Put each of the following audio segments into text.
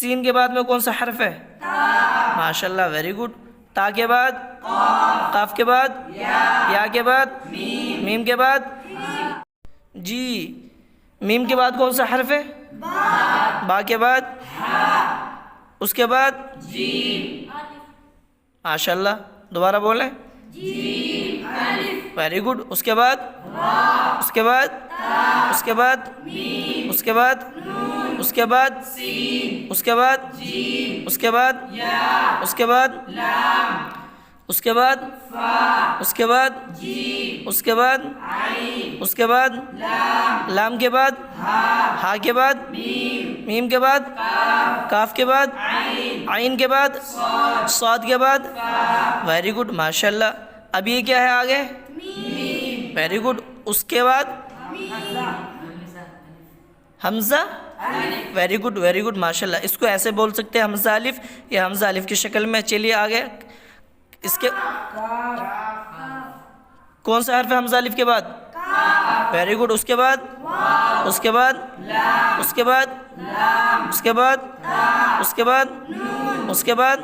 سین کے بعد میں کون سا حرف ہے؟ تا. ماشاء اللہ، ویری گڈ. تا کے بعد قاف، قاف کے بعد یا کے بعد میم، میم کے بعد جی، میم کے بعد کون سا حرف ہے؟ با. با کے بعد ہا، اس کے بعد جیم. ماشاء اللہ، دوبارہ بولیں. جیم الف، ویری گڈ. اس کے بعد را، اس کے بعد تا، اس کے بعد میم، اس کے بعد نون، اس کے بعد سین، اس کے بعد جیم، اس کے بعد یا، اس کے بعد لام، اس کے بعد فا، اس کے بعد جیم، اس کے بعد عین، اس کے بعد لام، لام کے بعد ہا، ہا کے بعد میم، میم کے بعد کاف، کاف کے بعد عین، عین کے بعد صاد، صاد کے بعد فا. ویری گڈ ماشاء اللہ. اب یہ کیا ہے آگے؟ میم. Very good. اس کے بعد حمزہ، ویری گڈ ویری گڈ ماشاء اللہ. اس کو ایسے بول سکتے ہیں حمزہ الف یا حمزہ الف کی شکل میں. چلیے آگے. اس کے کون سا حرف ہے حمزہ الف کے بعد؟ Very good. اس کے بعد اس کے بعد اس کے بعد اس کے بعد اس کے بعد اس کے بعد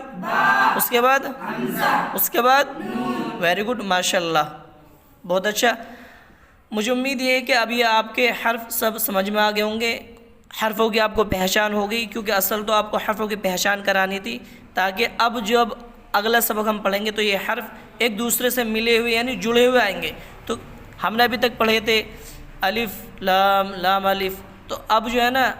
اس کے بعد اس کے بعد ویری گڈ ماشاء اللہ، بہت اچھا. مجھے امید یہ ہے کہ اب یہ آپ کے حرف سب سمجھ میں آ گئے ہوں گے، حرفوں کی آپ کو پہچان ہو گئی، کیونکہ اصل تو آپ کو حرفوں کی پہچان کرانی تھی، تاکہ اب جب اگلا سبق ہم پڑھیں گے تو یہ حرف ایک دوسرے سے ملے ہوئے یعنی جڑے ہوئے آئیں گے. تو ہم نے ابھی تک پڑھے تھے الف لام لام الف، تو اب جو ہے نا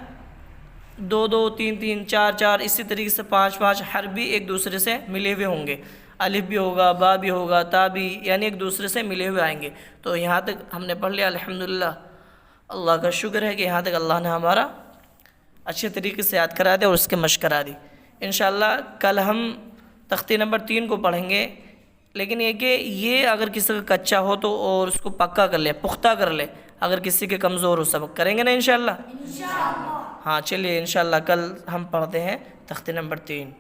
2 2 3 3 4 4 اسی طریقے سے 5 5 حرف بھی ایک دوسرے سے ملے ہوئے ہوں گے. الف بھی ہوگا، با بھی ہوگا، تا بھی، یعنی ایک دوسرے سے ملے ہوئے آئیں گے. تو یہاں تک ہم نے پڑھ لیا الحمدللہ. اللہ کا شکر ہے کہ یہاں تک اللہ نے ہمارا اچھے طریقے سے یاد کرا دیا اور اس کے مشق کرا دی. انشاءاللہ کل ہم تختی نمبر 3 کو پڑھیں گے، لیکن یہ کہ یہ اگر کسی کا کچا ہو تو اور اس کو پکا کر لے، پختہ کر لے. اگر کسی کے کمزور ہو سبق کریں گے نا انشاءاللہ. ہاں چلیے انشاءاللہ کل ہم پڑھتے ہیں تختی نمبر 3.